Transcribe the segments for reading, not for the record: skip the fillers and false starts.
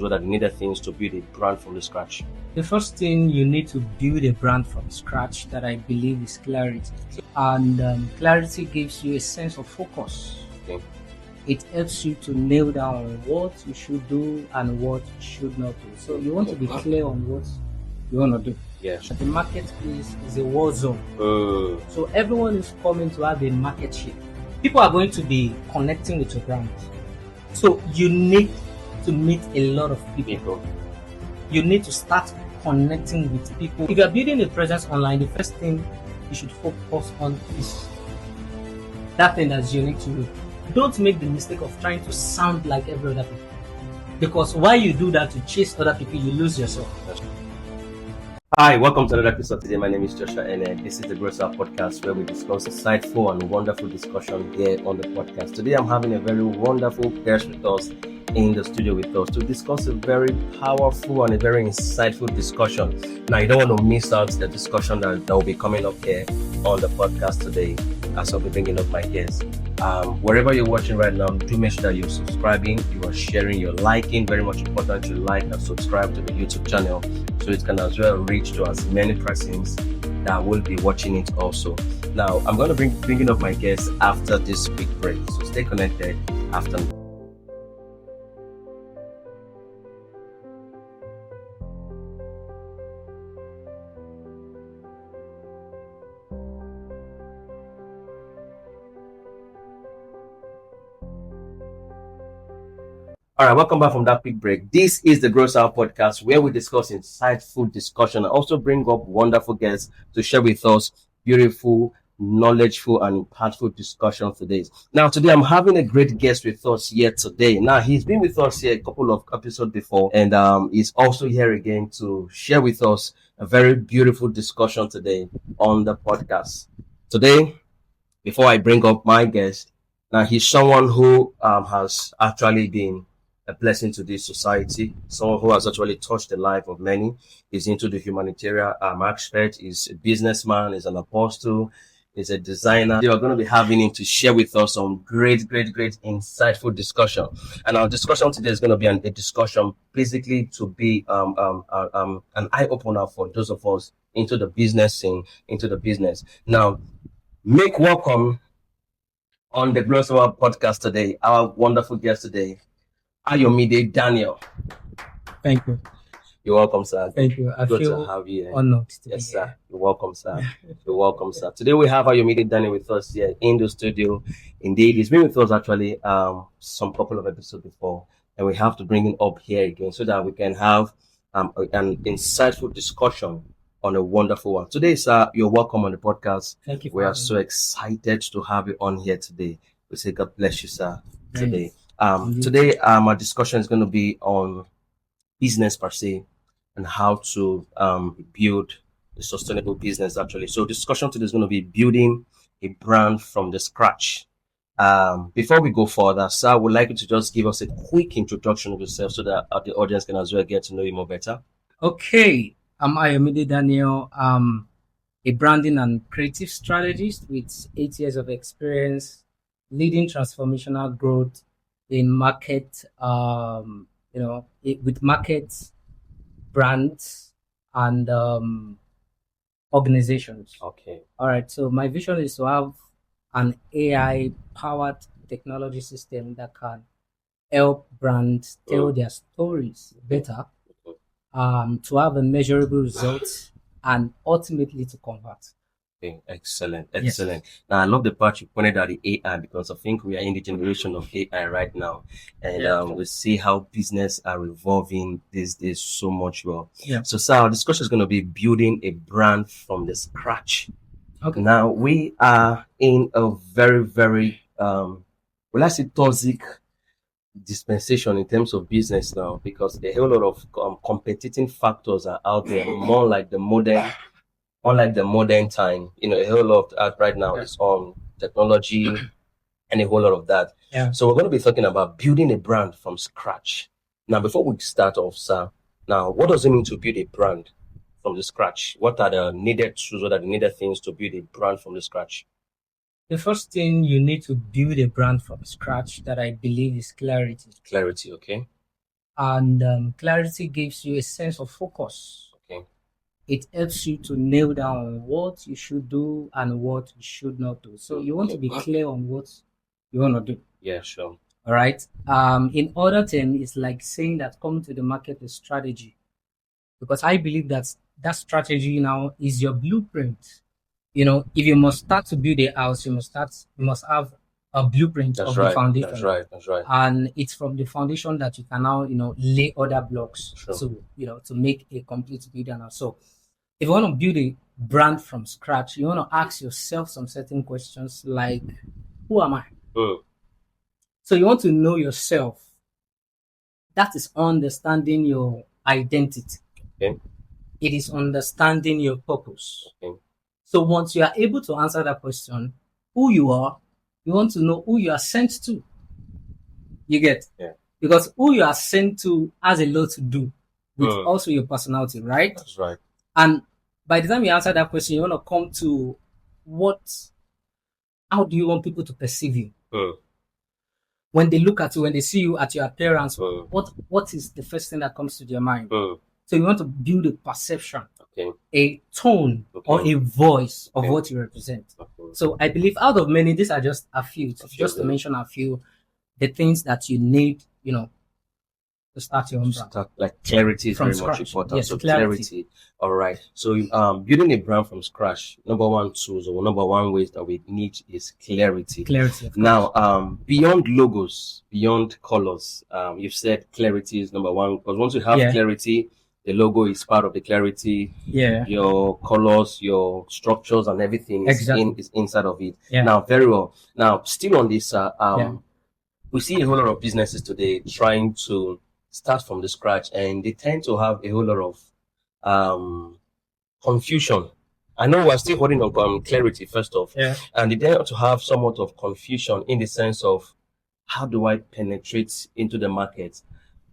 what are the needed things to build a brand from the scratch? The first thing you need to build a brand from scratch that I believe is clarity. And clarity gives you a sense of focus. Okay. It helps you to nail down what you should do and what you should not do. So you want to be clear on what you want to do. Yes. The marketplace is a war zone. So everyone is coming to have a market share. People are going to be connecting with your brand. So you need to meet a lot of people. You need to start connecting with people. If you are building a presence online, the first thing you should focus on is that thing that's unique to you. Don't make the mistake of trying to sound like every other people. Because while you do that to chase other people, you lose yourself. Hi, welcome to another episode today. My name is Joshua and this is the Grow Up Podcast, where we discuss insightful and wonderful discussion here on the podcast. Today I'm having a very wonderful guest with us in the studio with us to discuss a very powerful and a very insightful discussion. Now, you don't want to miss out the discussion that will be coming up here on the podcast today as I'll be bringing up my guests. Wherever you're watching right now, do make sure that you're subscribing, you are sharing, you're liking. Very much important to like and subscribe to the YouTube channel so it can as well reach to as many persons that will be watching it also. Now, I'm going to bringing up my guests after this quick break, so stay connected after. All right, welcome back from that quick break. This is the Grow Up Podcast, where we discuss insightful discussion and also bring up wonderful guests to share with us beautiful, knowledgeable, and impactful discussion today. Now, today I'm having a great guest with us here today. Now, he's been with us here a couple of episodes before, and he's also here again to share with us a very beautiful discussion today on the podcast. Today, before I bring up my guest, now he's someone who has actually been a blessing to this society, someone who has actually touched the life of many. He's into the humanitarian aspect. He's a businessman, he's an apostle, he's a designer. We are going to be having him to share with us some great, insightful discussion. And our discussion today is going to be a discussion basically to be an eye-opener for those of us into the business scene, into the business. Now, make welcome on the Grow Up Podcast today, our wonderful guest today, Ayomide Daniel. Thank you. You're welcome, sir. Thank you. I Good feel to have you here. honored to Yes, be sir. here. You're welcome, sir. You're welcome, sir. Today we have Ayomide Daniel with us here in the studio. Indeed, he's been with us actually some couple of episodes before, and we have to bring him up here again so that we can have an insightful discussion on a wonderful one. Today, sir, you're welcome on the podcast. Thank you. We are so excited to have you on here today. We say God bless you, sir, today. Thanks. Today, our discussion is going to be on business per se and how to build a sustainable business, actually. So, discussion today is going to be building a brand from the scratch. Before we go further, sir, I would like you to just give us a quick introduction of yourself so that the audience can as well get to know you more better. Okay, I'm Ayomide Daniel. I'm a branding and creative strategist with 8 years of experience leading transformational growth in market, with markets, brands, and organizations. Okay. All right. So my vision is to have an AI-powered technology system that can help brands tell their stories better, to have a measurable result, and ultimately to convert. Okay, excellent. Yes. Now, I love the part you pointed out the AI, because I think we are in the generation of AI right now, and we see how business are evolving these days so much well. Yeah. So, sir, our discussion is going to be building a brand from the scratch. Okay. Now, we are in a very, toxic dispensation in terms of business now, because a whole lot of competing factors are out there, more like the modern. Unlike the modern time, a whole lot of right now is on technology and a whole lot of that. Yeah. So we're going to be talking about building a brand from scratch. Now, before we start off, sir, now, what does it mean to build a brand from the scratch? What are the needed tools, what are the needed things to build a brand from the scratch? The first thing you need to build a brand from scratch that I believe is clarity. Clarity, okay. And clarity gives you a sense of focus. Okay. It helps you to nail down what you should do and what you should not do. So you want to be clear on what you want to do. Yeah, sure. All right. In other terms, it's like saying that coming to the market is strategy, because I believe that that strategy now is your blueprint. You know, if you must start to build a house, you must have a blueprint That's of right. the foundation. That's right. That's right. And it's from the foundation that you can now, lay other blocks Sure. to make a complete building. So if you want to build a brand from scratch, you want to ask yourself some certain questions like, who am I? So you want to know yourself. That is understanding your identity. Okay. It is understanding your purpose. Okay. So once you are able to answer that question, who you are, you want to know who you are sent to. You get? Yeah. Because who you are sent to has a lot to do with also your personality, right? That's right. And by the time you answer that question, you want to come to how do you want people to perceive you? When they look at you, when they see you at your appearance, what is the first thing that comes to their mind? So you want to build a perception, a tone, or a voice of what you represent. So I believe out of many, these are just a few, just to mention a few, the things that you need, to start your own brand. Like clarity is From very much scratch. important. Yes, so clarity. All right. So building a brand from scratch, number one tools or number one ways that we need is clarity. Clarity. Now, beyond logos, beyond colors, you've said clarity is number one, because once you have clarity, the logo is part of the clarity. Yeah. Your colors, your structures, and everything is inside of it. Yeah. Now, very well. Now, still on this, we see a whole lot of businesses today trying to start from the scratch, and they tend to have a whole lot of confusion. I know we're still holding on clarity first off, and they tend to have somewhat of confusion in the sense of, how do I penetrate into the market?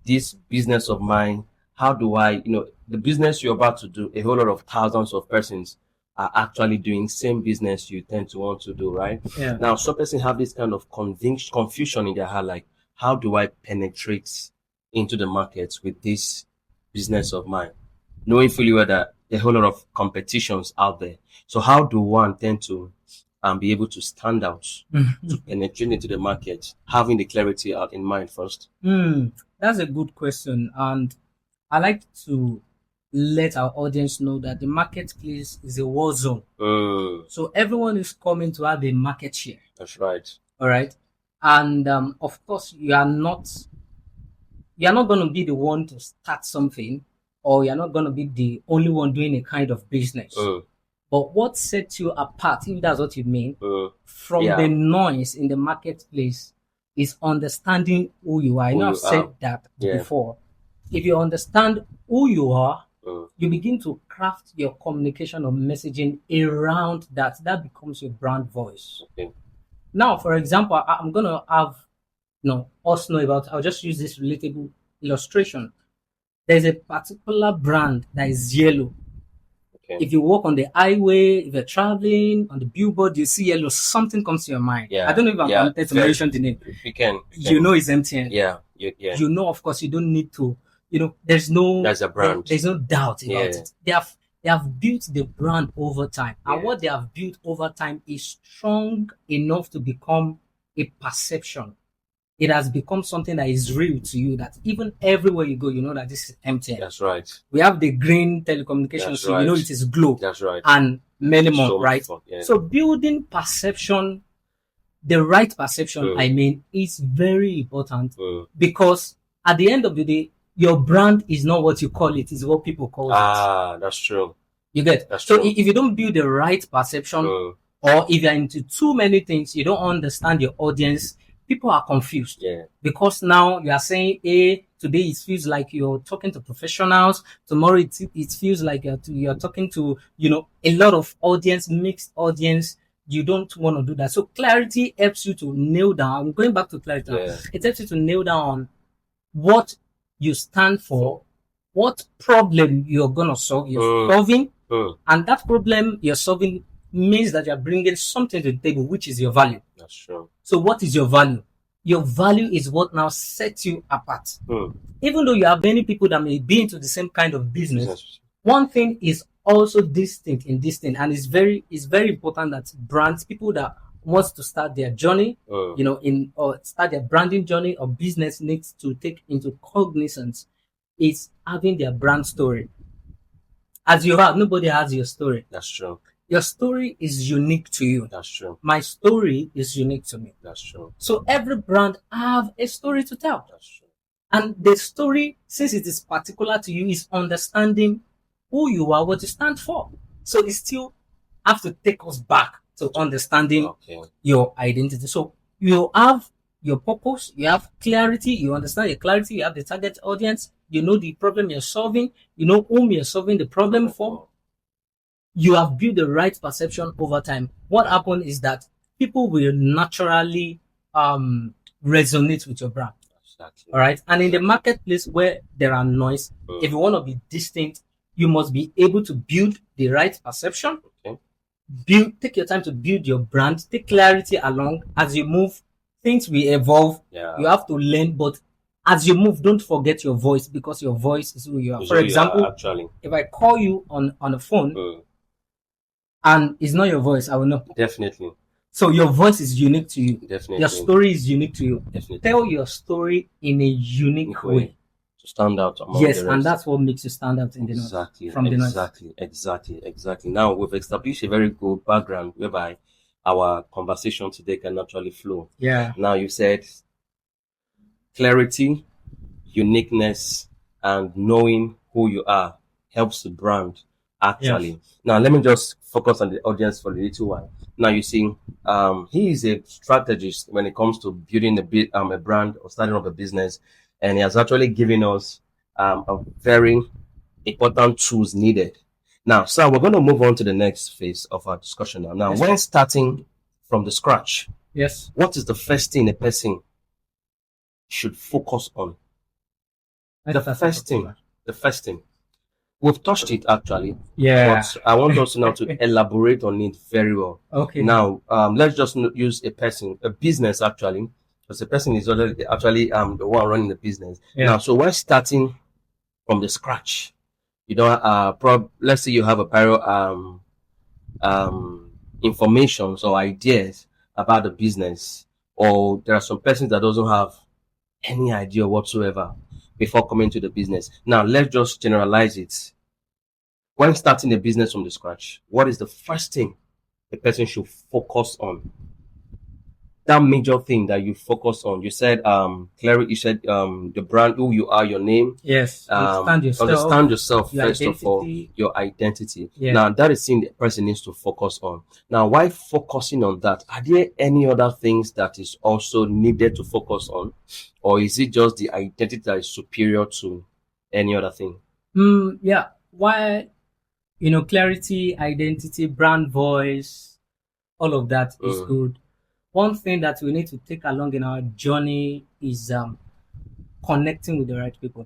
This business of mine, how do I, the business you're about to do, a whole lot of thousands of persons are actually doing same business you tend to want to do, right? Yeah. Now, some persons have this kind of confusion in their heart, like, how do I penetrate into the market with this business of mine, knowing fully well that there are a whole lot of competitions out there. So how do one tend to be able to stand out, to penetrate into the market, having the clarity out in mind first? That's a good question. And I like to let our audience know that the marketplace is a war zone. So everyone is coming to have a market share. That's right. All right. And of course, you are not going to be the one to start something, or you're not going to be the only one doing a kind of business. But what sets you apart, if that's what you mean, from the noise in the marketplace, is understanding who you are. I know I've said that before. If you understand who you are, you begin to craft your communication or messaging around that. That becomes your brand voice. Now, for example, I'm going to have us know about, I'll just use this relatable illustration. There's a particular brand that is yellow. If you walk on the highway, if you're traveling on the billboard, you see yellow, something comes to your mind. I don't know if I'm permitted to mention the name. You can. You know it's MTN. Yeah. You know, of course, you don't need to, there's a brand. There's no doubt about it. They have built the brand over time. And what they have built over time is strong enough to become a perception. It has become something that is real to you, that even everywhere you go, you know that this is MTN. That's right. We have the green telecommunications, so you know it is Glo. That's right. And many more, right? Yeah. So building perception, the right perception, is very important, because at the end of the day, your brand is not what you call it, it's what people call it. That's true. You get? That's so true. If you don't build the right perception, or if you're into too many things, you don't understand your audience, people are confused. Because now you are saying, today it feels like you're talking to professionals. Tomorrow it feels like you're talking to, a lot of audience, mixed audience. You don't want to do that. So clarity helps you to nail down. I'm going back to clarity. It helps you to nail down on what you stand for, what problem you're going to solve, you're solving. And that problem you're solving means that you're bringing something to the table, which is your value. That's true. So what is your value? Your value is what now sets you apart. Mm. Even though you have many people that may be into the same kind of business, one thing is also distinct in this thing, and it's very important that brands, people that wants to start their journey, or start their branding journey or business, needs to take into cognizance is having their brand story. As you have, nobody has your story. That's true. Your story is unique to you. That's true. My story is unique to me. That's true. So every brand have a story to tell. That's true. And the story, since it is particular to you, is understanding who you are, what you stand for. So it still have to take us back to understanding your identity. So you have your purpose, you have clarity, you understand your clarity, you have the target audience, you know the problem you're solving, you know whom you're solving the problem for. You have built the right perception over time. What happens is that people will naturally resonate with your brand. Exactly. All right. And in the marketplace where there are noise, if you want to be distinct, you must be able to build the right perception. Okay. Take your time to build your brand, take clarity along as you move. Things will evolve. Yeah. You have to learn, but as you move, don't forget your voice, because your voice is who you are. For example, actually, if I call you on a phone and it's not your voice, I will know. Definitely. So your voice is unique to you. Definitely. Your story is unique to you. Definitely. Tell your story in a unique way. To stand out among yes, the rest. And that's what makes you stand out in the noise. Exactly. Now we've established a very good background whereby our conversation today can naturally flow. Yeah. Now you said clarity, uniqueness, and knowing who you are helps the brand actually. Yes. Now let me just focus on the audience for a little while. Now you see, he is a strategist when it comes to building a brand or starting up a business, and he has actually given us a very important tools needed. Now, so we're going to move on to the next phase of our discussion now. Now, yes, when starting from the scratch, yes, what is the first thing a person should focus on? The first thing. We've touched it actually. Yeah. But I want us now to elaborate on it very well. Okay. Now, let's just use a business actually, because the person is actually the one running the business. Yeah. Now, so when starting from the scratch, you know, let's say you have a pair information or ideas about the business, or there are some persons that doesn't have any idea whatsoever before coming to the business. Now, let's just generalize it. When starting a business from the scratch, what is the first thing a person should focus on? That major thing that you focus on. You said, Clary, you said the brand, who you are, your name. Yes. Understand yourself first of all, your identity. Yeah. Now, that is thing the person needs to focus on. Now, why focusing on that? Are there any other things that is also needed to focus on? Or is it just the identity that is superior to any other thing? Yeah. Why, clarity, identity, brand voice, all of that is good. One thing that we need to take along in our journey is connecting with the right people.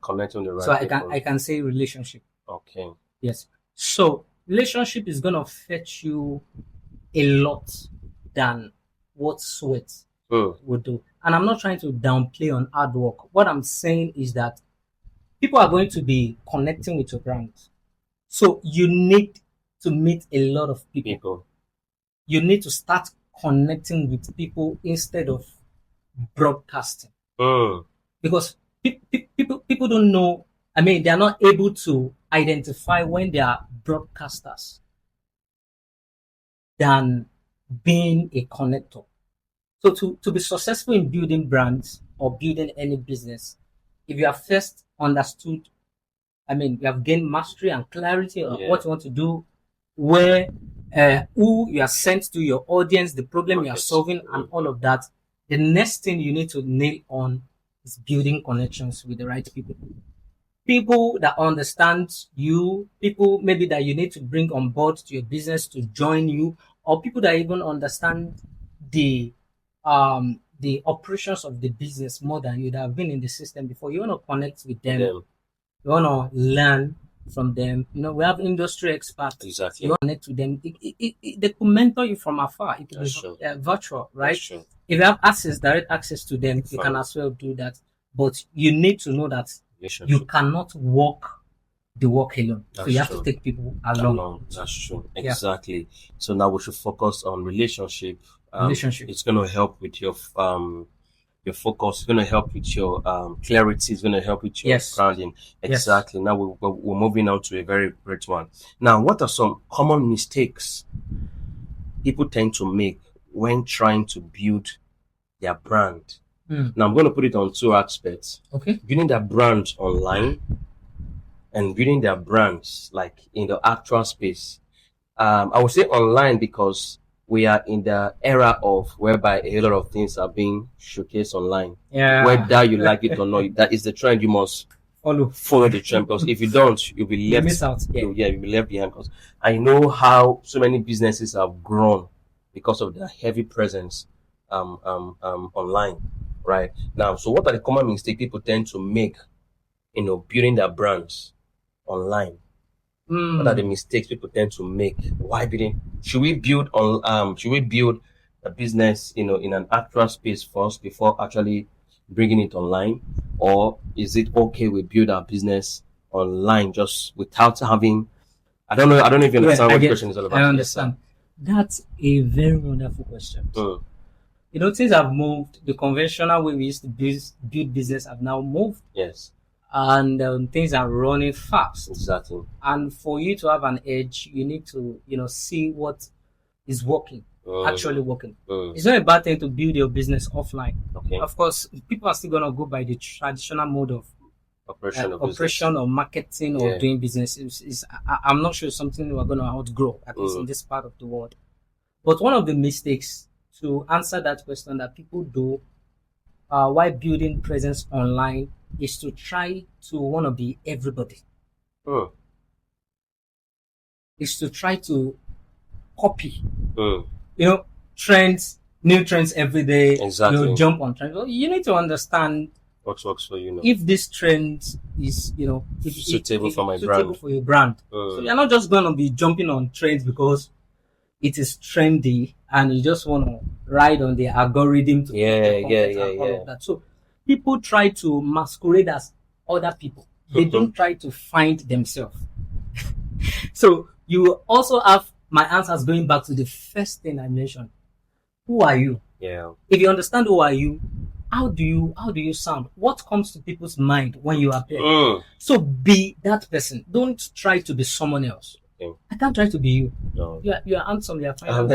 So I can say relationship. Okay. Yes. So relationship is gonna fetch you a lot than what sweat would do. And I'm not trying to downplay on hard work. What I'm saying is that people are going to be connecting with your brand. So you need to meet a lot of people. You need to start connecting with people instead of broadcasting. Because people don't know. I mean, they are not able to identify when they are broadcasters than being a connector. So to be successful in building brands or building any business, if you have first understood, you have gained mastery and clarity on what you want to do, where who you are sent to, your audience, the problem you are solving, and all of that, the next thing you need to nail on is building connections with the right people. People that understand you, people maybe that you need to bring on board to your business to join you, or people that even understand the operations of the business more than you, that have been in the system before. You want to connect with them. You want to learn from them. We have industry experts. Exactly. You connect to them. They could mentor you from afar. It could That's be true. virtual, right? That's true. If you have direct access to them, you can Fine. as well do that. But you need to know that you Relationship. cannot walk the walk alone. So That's you have true. to take people along. Along. That's true. Yeah. Exactly. So now we should focus on relationship. Relationship. It's going to help with your focus. It's going to help with your clarity. It's going to help with your Yes. grounding. Yes. Exactly. Now we're moving on to a very great one. Now, what are some common mistakes people tend to make when trying to build their brand? Now, I'm going to put it on two aspects. Okay. Building their brand online and building their brands like in the actual space. I would say online because we are in the era of whereby a lot of things are being showcased online. Yeah. Whether you like it or not, that is the trend. You must follow the trend, because if you don't, you'll be left. You miss out. Yeah. You'll be left behind. Because I know how so many businesses have grown because of their heavy presence online. Right now, so what are the common mistakes people tend to make, building their brands online? What are the mistakes people tend to make? Why building? Should we build a business, in an actual space first before actually bringing it online, or is it okay we build our business online just without having? I don't know if you understand what the question is all about. I understand. That's a very wonderful question. Things have moved. The conventional way we used to build business have now moved. Yes. And things are running fast. Exactly. And for you to have an edge, you need to, see what is working, actually working. It's not a bad thing to build your business offline. Okay. Of course, people are still gonna go by the traditional mode of operation or marketing or doing business. I'm not sure it's something we're gonna outgrow, at least in this part of the world. But one of the mistakes to answer that question that people do while building presence online is to try to want to be everybody. Is to try to copy. Trends, new trends every day. Exactly. Jump on trends. Well, you need to understand what works for you. If this trend is, suitable for my suitable brand. for your brand. So you're not just gonna be jumping on trends because it is trendy and you just want to ride on the algorithm to all of that. So people try to masquerade as other people. They don't try to find themselves. So you also have my answers going back to the first thing I mentioned. Who are you? Yeah. If you understand who are you, how do you sound? What comes to people's mind when you appear? So be that person. Don't try to be someone else. Okay. I can't try to be you. No. You are handsome. You are fine.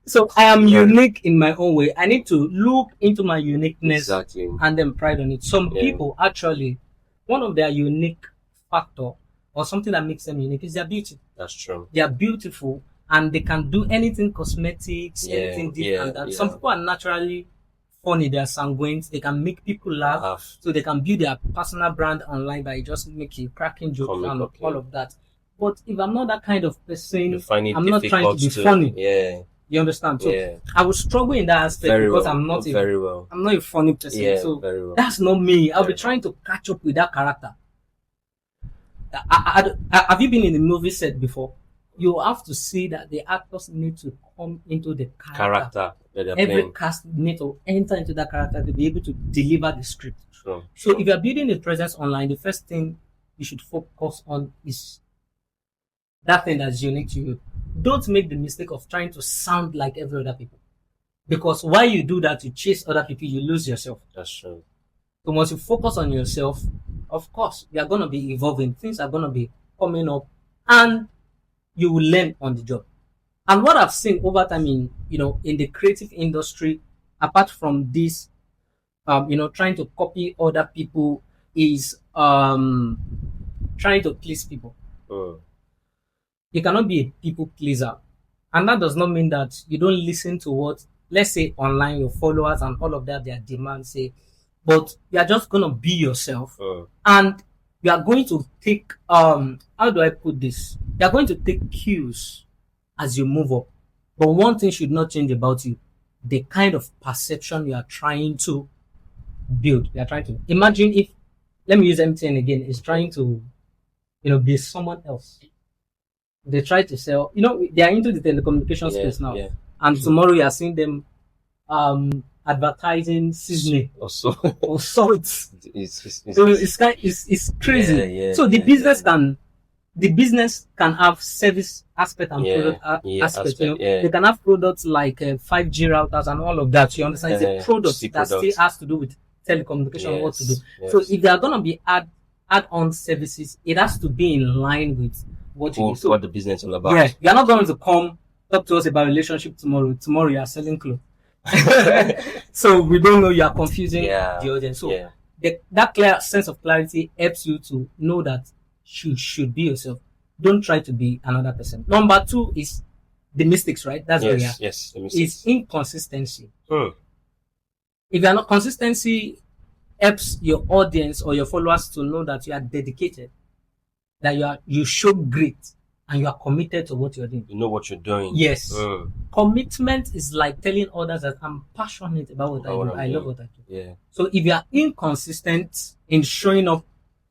So I am unique in my own way. I need to look into my uniqueness and then pride on it. Some people actually, one of their unique factor or something that makes them unique is their beauty. That's true. They are beautiful and they can do anything cosmetics, anything different. And some people are naturally funny. They are sanguine. They can make people laugh. So they can build their personal brand online by just making cracking jokes and all of that. But if I'm not that kind of person, I'm not trying to be funny. Yeah. You understand? So I will struggle in that aspect because I'm not a funny person. Yeah, so that's not me. I'll be trying to catch up with that character. Have you been in the movie set before? You have to see that the actors need to come into the character. Every cast need to enter into that character to be able to deliver the script. Sure. So if you're building a presence online, the first thing you should focus on is that thing that's unique to you. Don't make the mistake of trying to sound like every other people. Because while you do that, you chase other people, you lose yourself. That's true. So once you focus on yourself, of course, you are going to be evolving. Things are going to be coming up and you will learn on the job. And what I've seen over time in the creative industry, apart from this, trying to copy other people is trying to please people. You cannot be a people pleaser. And that does not mean that you don't listen to what, let's say online, your followers and all of that, their demands say, but you are just going to be yourself. And you are going to take, how do I put this? You are going to take cues as you move up. But one thing should not change about you, the kind of perception you are trying to build. You are trying to imagine if let me use MTN again, is trying to, be someone else. They try to sell, they are into the telecommunication space now. Yeah. And tomorrow you are seeing them advertising seasoning Or so. or salt. So it's crazy. Yeah, so the business can have service aspect and product aspect. They can have products like 5G routers and all of that. You understand? It's a product that still has to do with telecommunication. What to do. So if there are gonna be add-on services, it has to be in line with what you do. So what the business is all about. Yeah, you're not going to come talk to us about relationship tomorrow. Tomorrow you are selling clothes. So we don't know, you are confusing the audience. So that clear sense of clarity helps you to know that you should be yourself. Don't try to be another person. Number 2 is the mistakes, right? That's where we are. Yes, the mistakes. It's inconsistency. If you're not, consistency helps your audience or your followers to know that you are dedicated, that you show grit, and you are committed to what you're doing. You know what you're doing. Yes. Commitment is like telling others that I'm passionate about what I do. I love what I do. Yeah. So if you are inconsistent in showing up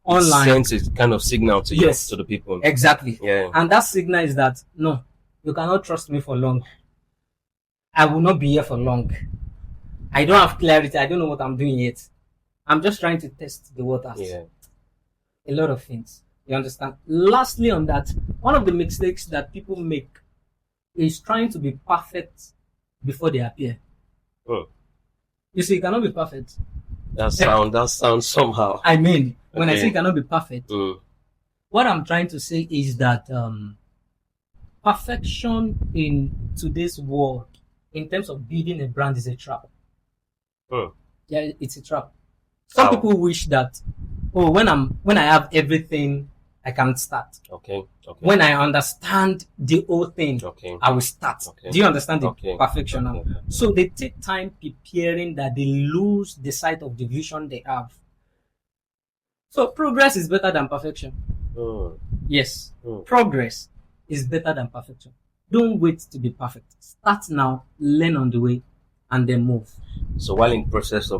online, it sends a kind of signal to you, to the people. Exactly. Yeah. And that signal is that no, you cannot trust me for long. I will not be here for long. I don't have clarity. I don't know what I'm doing yet. I'm just trying to test the waters. Yeah. A lot of things. You understand? Lastly on that, one of the mistakes that people make is trying to be perfect before they appear. You see, you cannot be perfect. That sounds somehow. I mean, when I say you cannot be perfect, what I'm trying to say is that perfection in today's world, in terms of building a brand, is a trap. Yeah, it's a trap. Some people wish that, when I have everything, I can start. Okay. When I understand the whole thing, I will start. Do you understand the perfection now? So they take time preparing that they lose the sight of the vision they have. So progress is better than perfection. Yes. Progress is better than perfection. Don't wait to be perfect. Start now, learn on the way, and then move. So while in process,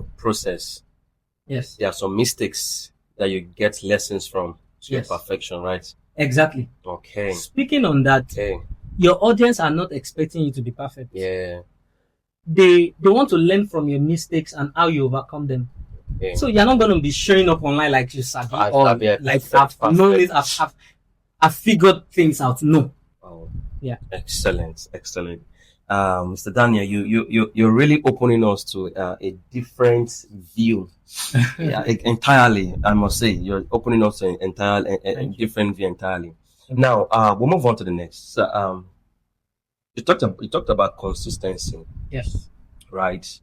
yes, there are some mistakes that you get lessons from to your perfection, right? Exactly. Okay. Speaking on that, your audience are not expecting you to be perfect. Yeah. They want to learn from your mistakes and how you overcome them. Okay. So you're not going to be showing up online like you said, I've figured things out. No. Oh. Yeah. Excellent. Mr. Daniel, you're really opening us to a different view. Entirely, I must say, you're opening us to an entirely different view entirely. Now, we'll move on to the next. So, you talked about consistency. Yes. Right,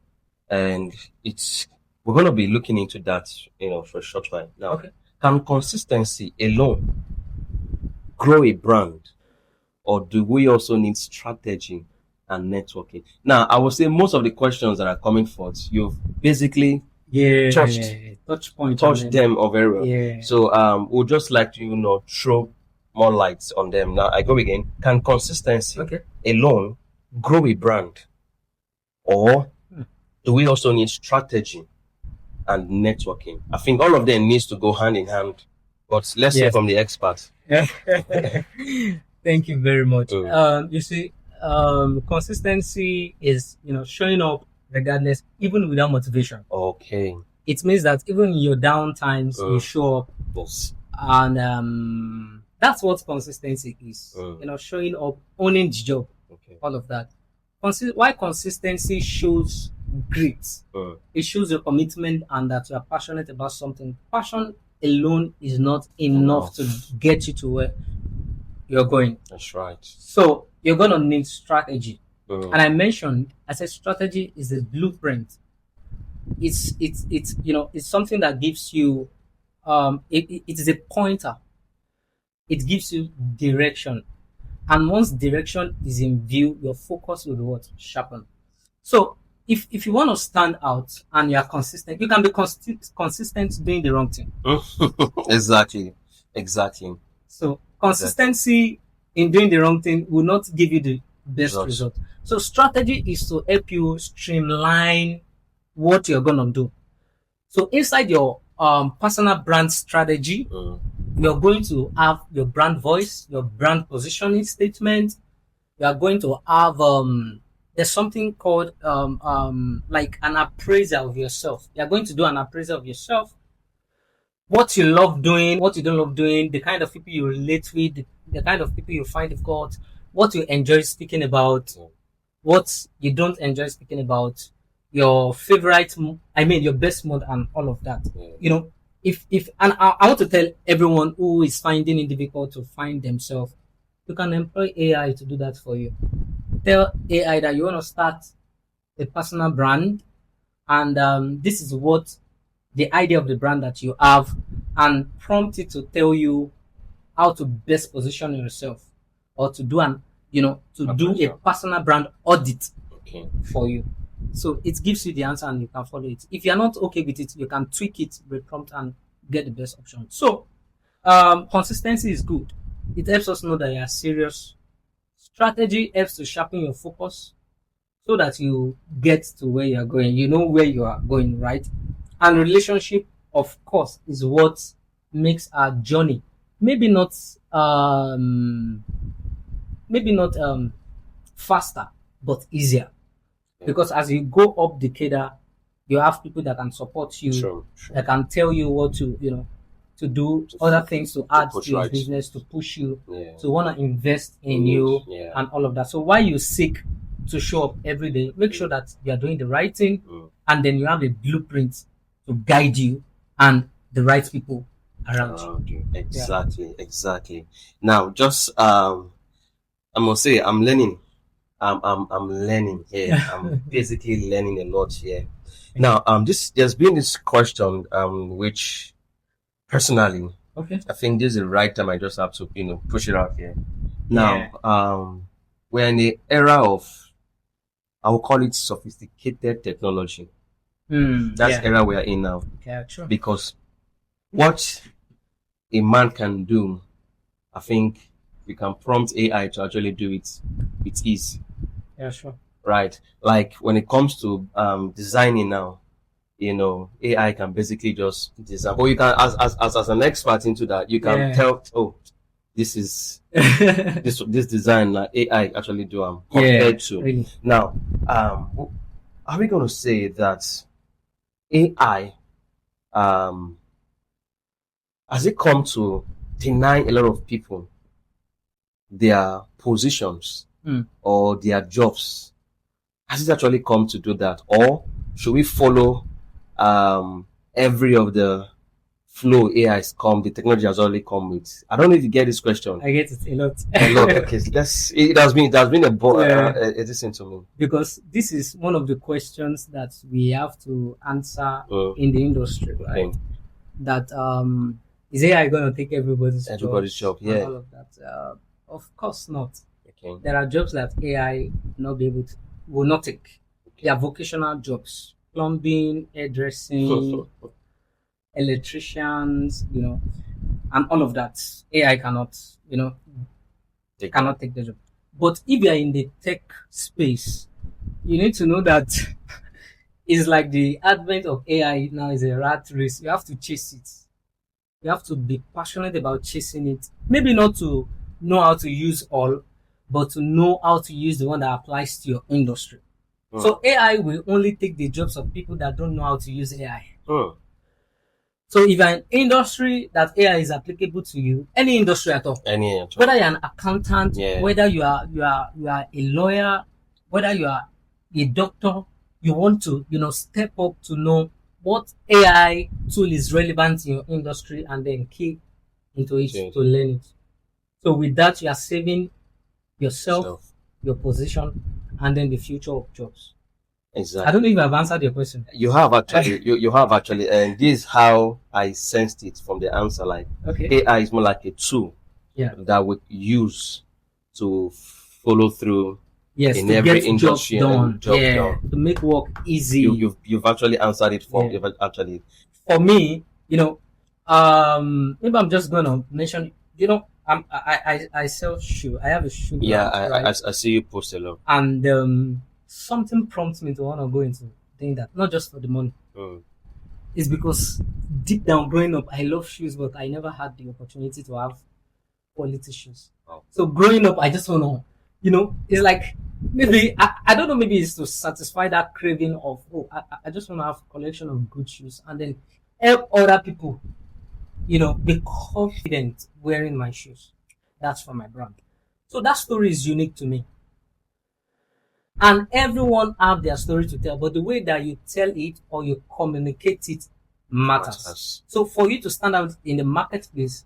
and we're going to be looking into that, for a short while. Now, can consistency alone grow a brand, or do we also need strategy and networking? Now, I would say most of the questions that are coming forth, you've basically touched them very well. Yeah. So we'll just like to throw more lights on them. Now I go again. Can consistency alone grow a brand, or do we also need strategy and networking? I think all of them needs to go hand in hand. But let's hear from the experts. Thank you very much. You see, consistency is showing up regardless, even without motivation. Okay. It means that even in your down times, you show up. Yes. And that's what consistency is. Showing up, owning the job, all of that. Why consistency shows grit. It shows your commitment and that you are passionate about something. Passion alone is not enough to get you to where you're going. That's right. So you're gonna need strategy. And I said strategy is a blueprint. It's something that gives you it is a pointer. It gives you direction. And once direction is in view, your focus will sharpen. So if you want to stand out and you are consistent, you can be consistent doing the wrong thing. Exactly. So consistency in doing the wrong thing will not give you the best result. So strategy is to help you streamline what you're gonna do. So inside your personal brand strategy. You're going to have your brand voice, your brand positioning statement. You are going to have there's something called like an appraisal of yourself. You're going to do an appraisal of yourself. What you love doing, what you don't love doing, the kind of people you relate with, the kind of people you find difficult, what you enjoy speaking about, what you don't enjoy speaking about, your favorite, your best mode, and all of that. You know, if and I want to tell everyone who is finding it difficult to find themselves, you can employ AI to do that for you. Tell AI that you want to start a personal brand, and this is what the idea of the brand that you have, and prompt it to tell you how to best position yourself, or to do a personal brand audit for you. So it gives you the answer and you can follow it. If you're not okay with it, you can tweak it, reprompt, and get the best option. So consistency is good. It helps us know that you are serious. Strategy helps to sharpen your focus so that you get to where you are going. You know where you are going, right? And relationship, of course, is what makes our journey maybe not faster, but easier. Because as you go up the cadre, you have people that can support you, that can tell you what to do, other things to add to your business, to push you, to want to invest in you, and all of that. So while you seek to show up every day, make sure that you are doing the right thing, and then you have a blueprint to guide you and the right people around you. Exactly. Now, just I must say, I'm learning. I'm learning here. I'm basically learning a lot here. Now, there's been this question, which personally, I think this is the right time. I just have to, push it out here. Now, we're in the era of, I will call it sophisticated technology. That's the era we are in now. Yeah, true. Because what a man can do, I think we can prompt AI to actually do it with ease. Yeah, sure. Right. Like when it comes to designing now, AI can basically just design. But you can, as an expert into that, you can tell, this is this design that AI actually do compared to really. Now. Are we going to say that AI has it come to deny a lot of people their positions or their jobs? Has it actually come to do that, or should we follow every of the flow AI has come, the technology has already come with? I don't know if you get this question. I get it a lot. Okay, it has been a listen to me, because this is one of the questions that we have to answer in the industry, right? Okay. That is AI going to take everybody's job? Yeah. All of that. Of course not. Okay. There are jobs that AI will not take. They are vocational jobs: plumbing, hairdressing, electricians, and all of that. AI cannot take the job. But if you are in the tech space, you need to know that it's like the advent of AI now is a rat race. You have to chase it. You have to be passionate about chasing it. Maybe not to know how to use all, but to know how to use the one that applies to your industry. So AI will only take the jobs of people that don't know how to use AI. So if you're an industry that AI is applicable to you, any industry at all, whether you're an accountant, whether you are a lawyer, whether you are a doctor, you want to step up to know what AI tool is relevant in your industry and then key into it to learn it. So with that, you are saving yourself, your position, and then the future of jobs. Exactly. I don't know if I've answered your question. You have actually. you have actually, and this is how I sensed it from the answer. Like AI is more like a tool that we use to follow through. Yes, in to every get industry job done. To make work easy. You've actually answered it for you've actually. For me, maybe I'm just gonna mention. I sell shoe. I have a shoe. I see you post a lot. And something prompts me to want to go into doing that, not just for the money. is because deep down growing up, I love shoes, but I never had the opportunity to have quality shoes. Wow. So growing up, I just want to, it's like maybe, I don't know, maybe it's to satisfy that craving of, I just want to have a collection of good shoes and then help other people, be confident wearing my shoes. That's for my brand. So that story is unique to me. And everyone have their story to tell, but the way that you tell it or you communicate it matters. So for you to stand out in the marketplace,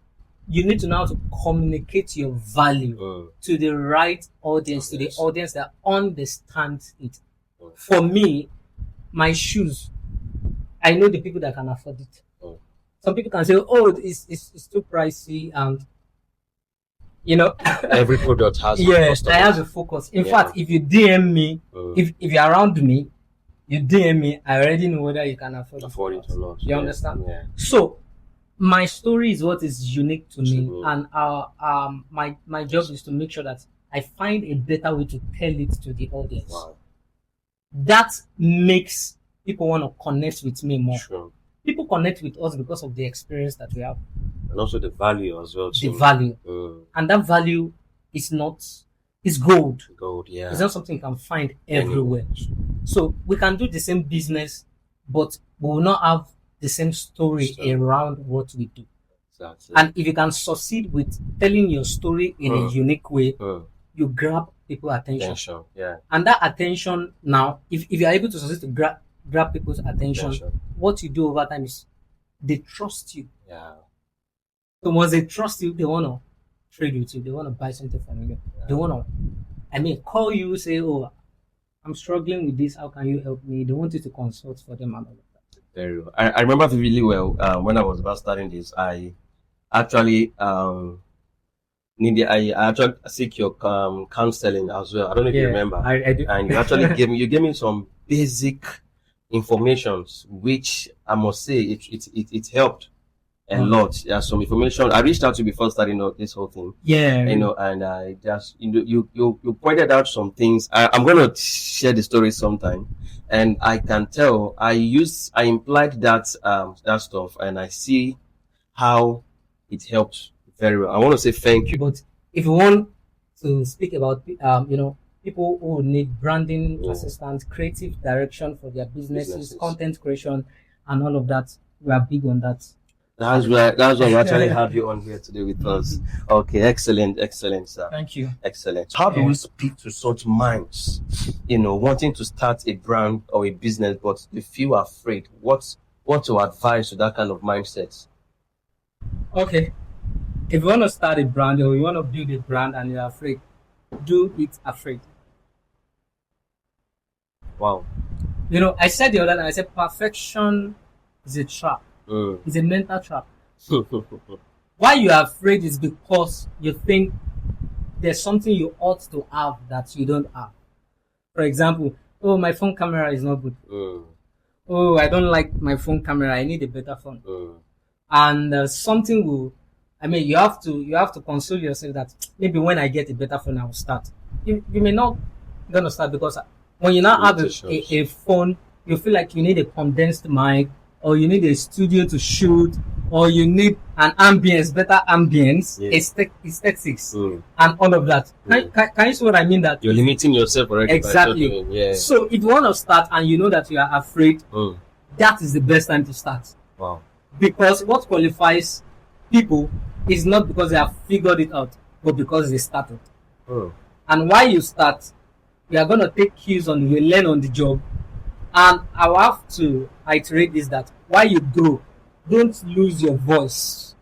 you need to know how to communicate your value to the right audience, to the audience that understands it. For me, my shoes, I know the people that can afford it. Some people can say, it's too pricey, and every product has yes, I have a focus. In fact, if you DM me, if you're around me, you DM me, I already know whether you can afford it or not. You understand? Yeah. So my story is what is unique to me, and my job is to make sure that I find a better way to tell it to the audience. Wow. That makes people want to connect with me more. Sure. People connect with us because of the experience that we have. And also the value as well. The value. And that value is gold. Gold, yeah. It's not something you can find everywhere. So we can do the same business, but we will not have the same story around what we do. Exactly. And if you can succeed with telling your story in a unique way, you grab people's attention. Yeah. And that attention now, if you are able to succeed to grab people's attention, what you do over time is they trust you. Yeah. So once they trust you, they want to trade with you. They want to buy something from you. Yeah. They want to, call you, say, I'm struggling with this. How can you help me? They want you to consult for them and all of that. Very well. I remember really well when I was about starting this, I actually I actually seek your counseling as well. I don't know if you remember. I do. And you actually gave me some basic informations, which I must say it helped a lot. Yeah, some information I reached out to before starting this whole thing. Yeah. And I just you pointed out some things. I'm gonna share the story sometime, and I can tell I implied that stuff, and I see how it helped very well. I want to say thank you. But if you want to speak about people who need branding assistance, creative direction for their businesses, content creation, and all of that, we are big on that. That's why we actually have you on here today with us. Okay, excellent, sir. Thank you. Excellent. How do we speak to such minds, wanting to start a brand or a business, but they feel afraid? What to advise to that kind of mindset? Okay. If you want to start a brand or you want to build a brand and you're afraid, do it afraid. Wow. I said the other time, I said perfection is a trap. It's a mental trap. Why you are afraid is because you think there's something you ought to have that you don't have. For example, my phone camera is not good. I don't like my phone camera. I need a better phone. And something will. You have to console yourself that maybe when I get a better phone, I will start. You may not gonna start because when you now have a phone, you feel like you need a condensed mic, or you need a studio to shoot, or you need an better ambience, aesthetics, and all of that. Can you see what I mean? That you're limiting yourself already. Exactly. Yeah. So if you want to start and you know that you are afraid, that is the best time to start. Wow. Because what qualifies people is not because they have figured it out, but because they started. And while you start, you are going to take cues on you learn on the job. And I will have to iterate this, that while you grow, don't lose your voice.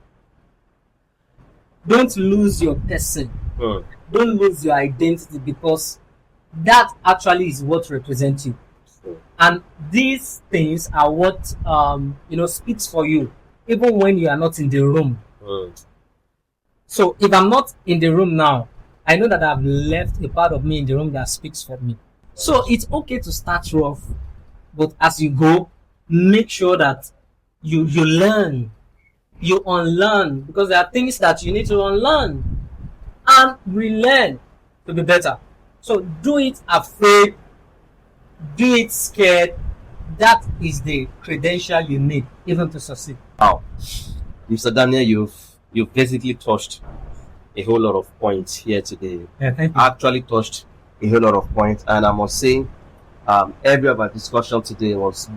Don't lose your person. Don't lose your identity, because that actually is what represents you. And these things are what speaks for you, even when you are not in the room. So if I'm not in the room now, I know that I've left a part of me in the room that speaks for me. So it's okay to start rough, but as you go, make sure that you learn, you unlearn, because there are things that you need to unlearn and relearn to be better. So do it afraid, do it scared. that is the credential you need even to succeed. Wow, Mr. Daniel, you've basically touched a whole lot of points here today. Yeah, thank you. Actually touched a whole lot of points, and I must say, every of our discussion today was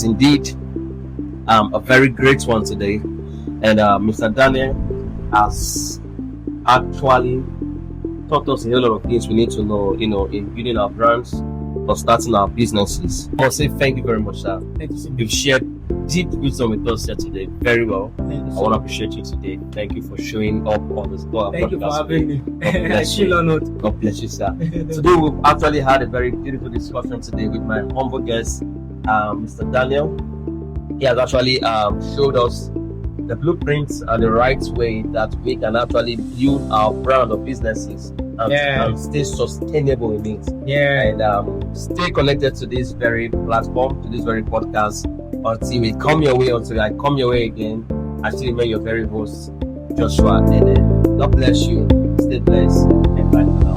indeed a very great one today. And Mr. Daniel has actually taught us a whole lot of things we need to know, in building our brands or starting our businesses. I must say thank you very much, sir. Thank you so much. You've shared deep wisdom with us here today. Very well. Thank you I so want to much. appreciate you today. Thank you for showing up on this podcast. Thank you for having me. I bless you. feel honored. God bless you, sir. Today we've actually had a very beautiful discussion today with my humble guest, Mr. Daniel. He has actually showed us the blueprints and the right way that we can actually build our brand of businesses and stay sustainable in it. Yeah. And stay connected to this very platform, to this very podcast, until we come your way, until I come your way again. I still remain your very host, Joshua. And God bless you. Stay blessed and bye.